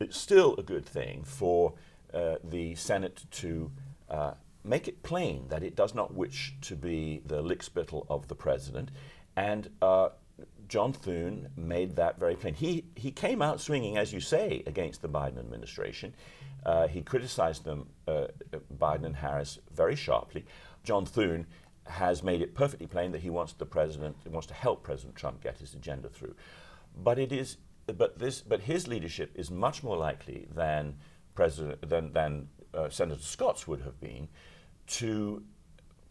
It's still a good thing for the Senate to make it plain that it does not wish to be the lickspittle of the president. And John Thune made that very plain. He came out swinging, as you say, against the Biden administration. He criticized them, Biden and Harris, very sharply. John Thune has made it perfectly plain that he wants to help President Trump get his agenda through. But his leadership is much more likely than Senator Scott's would have been to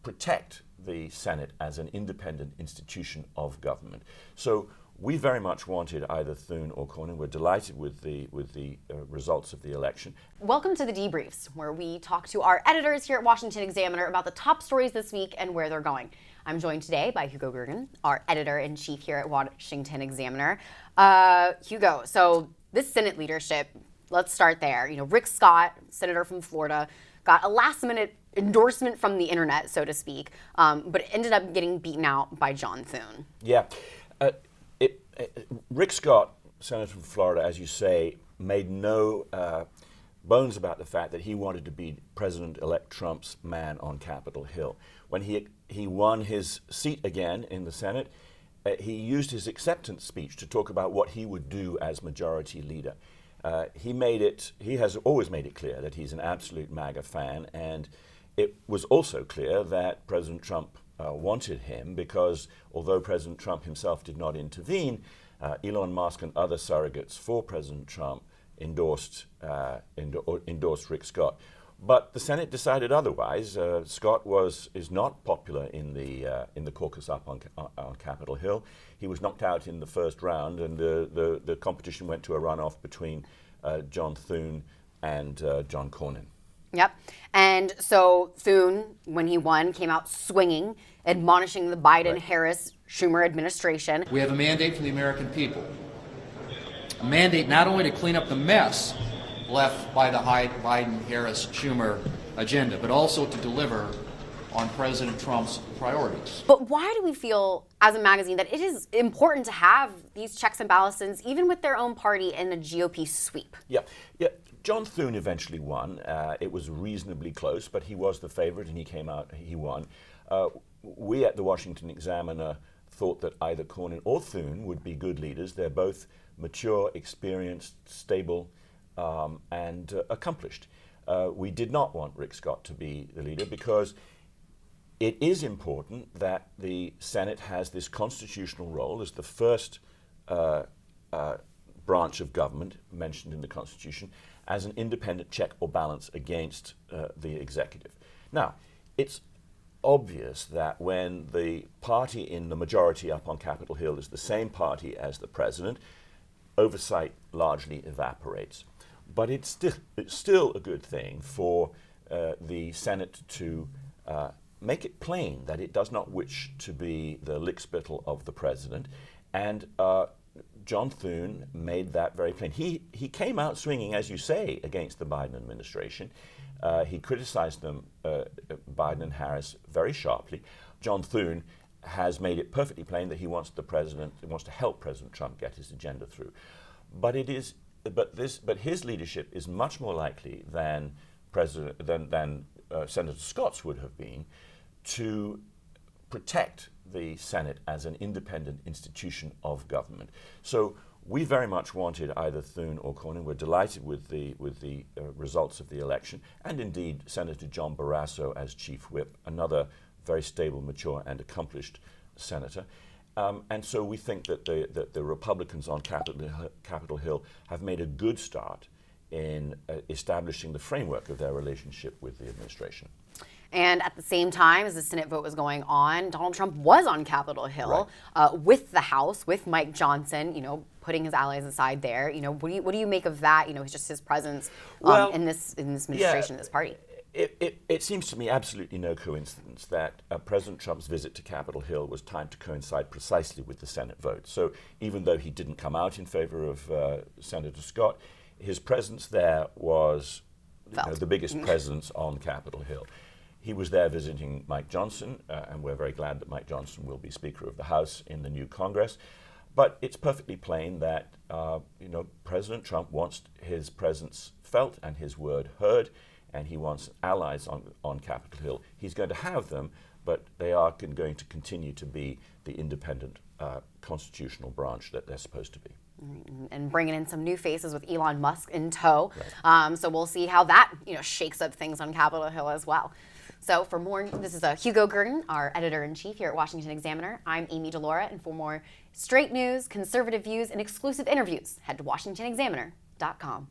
protect the Senate as an independent institution of government. So we very much wanted either Thune or Cornyn. We're delighted with the results of the election. Welcome to the Debriefs, where we talk to our editors here at Washington Examiner about the top stories this week and where they're going. I'm joined today by Hugo Gurdon, our editor-in-chief here at Washington Examiner. Hugo, so this Senate leadership, let's start there. Rick Scott, senator from Florida, got a last-minute endorsement from the internet, so to speak, but ended up getting beaten out by John Thune. Yeah. Rick Scott, senator from Florida, as you say, made no bones about the fact that he wanted to be President-elect Trump's man on Capitol Hill. When he won his seat again in the Senate, he used his acceptance speech to talk about what he would do as majority leader. He has always made it clear that he's an absolute MAGA fan, and it was also clear that President Trump wanted him because although President Trump himself did not intervene, Elon Musk and other surrogates for President Trump endorsed Rick Scott. But the Senate decided otherwise. Scott is not popular in the caucus up on Capitol Hill. He was knocked out in the first round, and the competition went to a runoff between John Thune and John Cornyn. Yep. And so Thune, when he won, came out swinging, admonishing the Biden-Harris-Schumer administration. We have a mandate for the American people. A mandate not only to clean up the mess left by the Biden-Harris-Schumer agenda, but also to deliver on President Trump's priorities. But why do we feel, as a magazine, that it is important to have these checks and balances, even with their own party in a GOP sweep? Yeah. John Thune eventually won. It was reasonably close, but he was the favorite, and he won. We at the Washington Examiner thought that either Cornyn or Thune would be good leaders. They're both mature, experienced, stable, and accomplished. We did not want Rick Scott to be the leader because it is important that the Senate has this constitutional role as the first branch of government mentioned in the Constitution as an independent check or balance against the executive. Now, it's obvious that when the party in the majority up on Capitol Hill is the same party as the president, oversight largely evaporates. But it's still a good thing for the Senate to make it plain that it does not wish to be the lickspittle of the president. And John Thune made that very plain. He came out swinging, as you say, against the Biden administration. He criticized them, Biden and Harris, very sharply. John Thune has made it perfectly plain that he wants to help President Trump get his agenda through. But his leadership is much more likely than Senator Scott's would have been to protect the Senate as an independent institution of government. So we very much wanted either Thune or Cornyn. We're delighted with the results of the election, and indeed Senator John Barrasso as Chief Whip, another very stable, mature, and accomplished senator. And so we think that the Republicans on Capitol Hill have made a good start in establishing the framework of their relationship with the administration. And at the same time, as the Senate vote was going on, Donald Trump was on Capitol Hill with the House, with Mike Johnson, putting his allies aside there. What do you make of that? It's just his presence in this administration, this party. It seems to me absolutely no coincidence that President Trump's visit to Capitol Hill was timed to coincide precisely with the Senate vote. So even though he didn't come out in favor of Senator Scott, his presence there was the biggest presence on Capitol Hill. He was there visiting Mike Johnson, and we're very glad that Mike Johnson will be Speaker of the House in the new Congress. But it's perfectly plain that President Trump wants his presence felt and his word heard, and he wants allies on Capitol Hill. He's going to have them, but they are going to continue to be the independent constitutional branch that they're supposed to be. And bringing in some new faces with Elon Musk in tow. Right. So we'll see how that shakes up things on Capitol Hill as well. So for more, this is Hugo Gurdon, our editor-in-chief here at Washington Examiner. I'm Amy DeLaura, and for more straight news, conservative views, and exclusive interviews, head to washingtonexaminer.com.